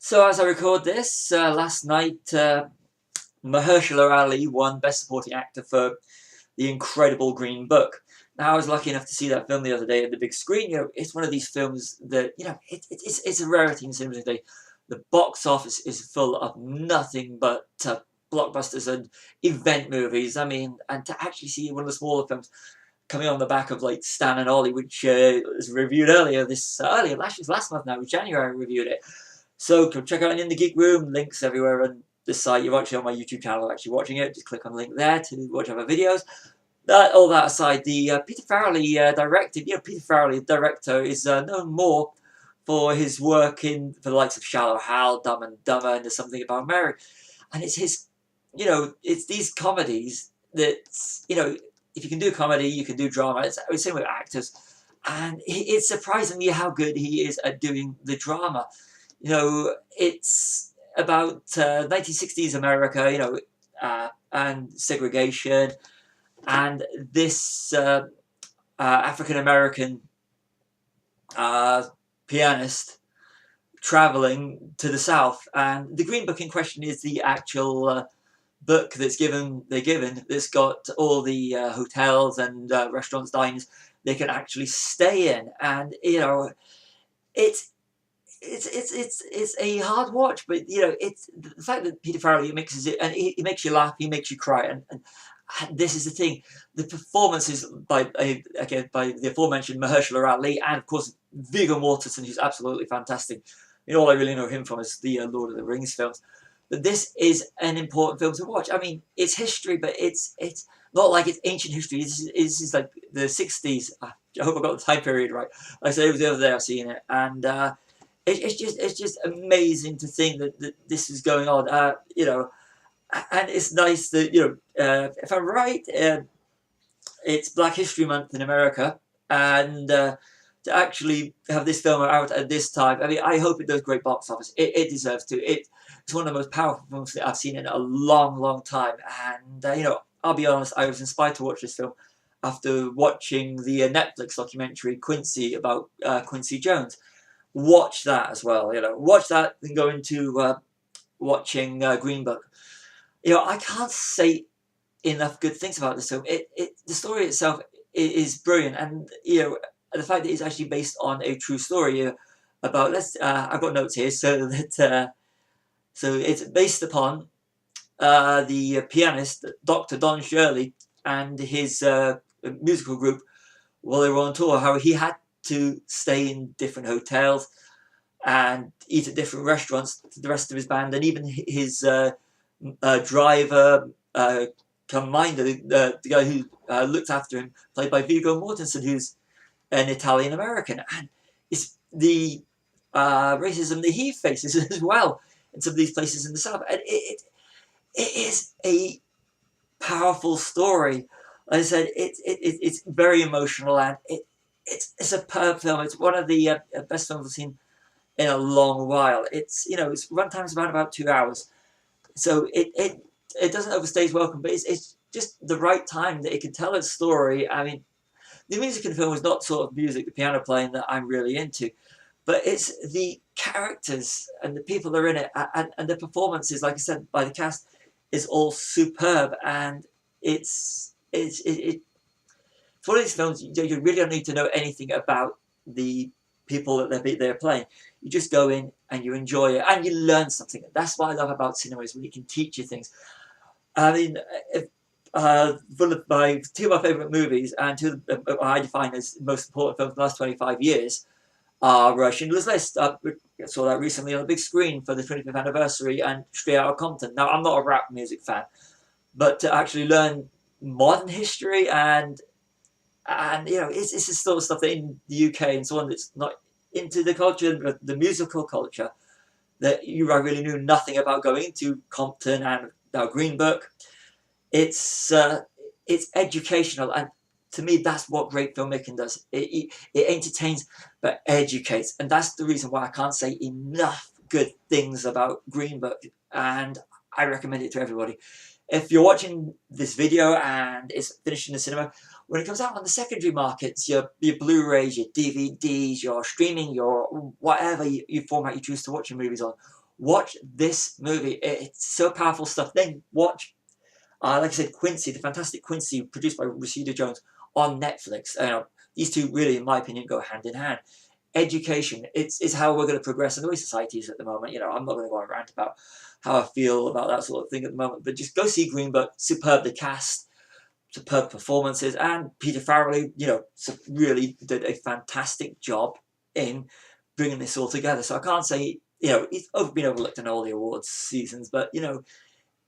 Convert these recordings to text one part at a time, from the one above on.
So as I record this, last night Mahershala Ali won Best Supporting Actor for The Incredible Green Book. Now I was lucky enough to see that film the other day at the big screen. It's one of these films that it's a rarity in cinema today. The box office is full of nothing but blockbusters and event movies. I mean, and to actually see one of the smaller films coming on the back of like Stan and Ollie, which was reviewed earlier last month now, January I reviewed it. So go check out In the Geek Room, links everywhere on the site. You're actually on my YouTube channel actually watching it. Just click on the link there to watch other videos. All that aside, the Peter Farrelly directed, Peter Farrelly, the director, is known more for his work for the likes of Shallow Hal, Dumb and Dumber, and There's Something About Mary. And it's his, it's these comedies that, if you can do comedy, you can do drama. It's the same with actors. And it's surprising me how good he is at doing the drama. It's about 1960s America, and segregation, and this African American pianist traveling to the South. And the Green Book in question is the actual book that's that's got all the hotels and restaurants, diners they can actually stay in, and it's a hard watch, but it's the fact that Peter Farrelly mixes it, and he makes you laugh, he makes you cry, and this is the thing: the performances by the aforementioned Mahershala Ali, and of course Viggo Mortensen, who's absolutely fantastic. All I really know him from is the Lord of the Rings films. But this is an important film to watch. I mean, it's history, but it's not like it's ancient history. This is like the 60s. I hope I got the time period right. Like I said, it was the other day I've seen it, and it's just amazing to think that this is going on. And it's nice that if I'm right, it's Black History Month in America, and to actually have this film out at this time, I mean, I hope it does great box office. It deserves to. It's one of the most powerful films that I've seen in a long, long time. And I'll be honest, I was inspired to watch this film after watching the Netflix documentary Quincy about Quincy Jones. Watch that as well. Watch that and go into watching Green Book. I can't say enough good things about this film. The story itself is brilliant, and the fact that it's actually based on a true story about. I've got notes here so that so it's based upon the pianist Dr. Don Shirley and his musical group while they were on tour. How he had to stay in different hotels and eat at different restaurants to the rest of his band, and even his driver, Minder, the guy who looked after him, played by Viggo Mortensen, who's an Italian American, and it's the racism that he faces as well in some of these places in the South. And it is a powerful story. Like I said, it's very emotional, and it's a superb film. It's one of the best films I've seen in a long while. Its runtime's about 2 hours, so it doesn't overstay its welcome, but it's just the right time that it can tell its story. I mean, the music in the film is not sort of music, the piano playing, that I'm really into, but it's the characters and the people that are in it, and the performances, like I said, by the cast, is all superb. And it's one of these films you really don't need to know anything about the people that they're playing. You just go in and you enjoy it, and you learn something. That's what I love about cinema, is when it can teach you things. I mean, two of my favourite movies, and two I define as most important films in the last 25 years, are Schindler's List. I saw that recently on the big screen for the 25th anniversary, and Straight Outta Compton. Now, I'm not a rap music fan, but to actually learn modern history and it's the sort of stuff that in the UK and so on that's not into the culture, the musical culture, that I really knew nothing about going into Compton and now Green Book. It's educational, and to me, that's what great filmmaking does. It entertains but educates, and that's the reason why I can't say enough good things about Green Book, and I recommend it to everybody. If you're watching this video and it's finished in the cinema, when it comes out on the secondary markets, your Blu-rays, your DVDs, your streaming, your whatever you format you choose to watch your movies on, watch this movie. It's so powerful stuff. Then watch, like I said, Quincy, the fantastic Quincy, produced by Rashida Jones on Netflix. These two really, in my opinion, go hand in hand. Education, it's how we're going to progress in the way society is at the moment. I'm not going to go on a rant about how I feel about that sort of thing at the moment, but just go see Green Book. Superb, the cast, superb performances, and Peter Farrelly, really did a fantastic job in bringing this all together. So I can't say, he's been overlooked in all the awards seasons, but,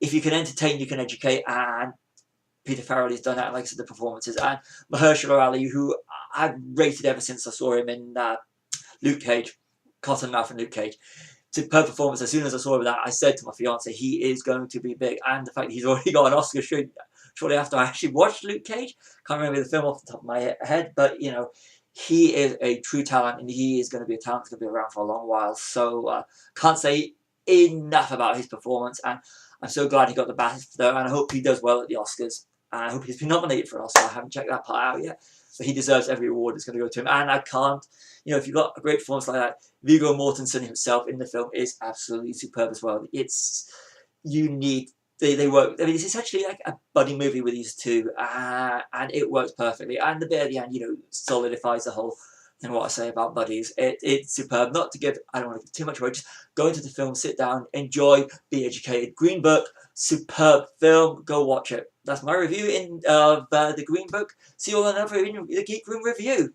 if you can entertain, you can educate, and Peter Farrelly's done that, and like I said, the performances, and Mahershala Ali, who I've rated ever since I saw him in Luke Cage, Cottonmouth and Luke Cage. Superb performance. As soon as I saw that, I said to my fiance, he is going to be big, and the fact that he's already got an Oscar shortly after I actually watched Luke Cage. Can't remember the film off the top of my head, but he is a true talent, and he is going to be a talent that's going to be around for a long while. So can't say enough about his performance, and I'm so glad he got the BAFTA, and I hope he does well at the Oscars. And I hope he's been nominated for an Oscar. I haven't checked that part out yet, but he deserves every award that's going to go to him. And I can't, if you've got a great performance like that, Viggo Mortensen himself in the film is absolutely superb as well. It's unique. They work. I mean, it's essentially like a buddy movie with these two, and it works perfectly. And the bit at the end, solidifies the whole thing. What I say about buddies, it's superb. Not to give, I don't want to give too much away. Just go into the film, sit down, enjoy, be educated. Green Book, superb film. Go watch it. That's my review of the Green Book. See you all another in the Geek Room review.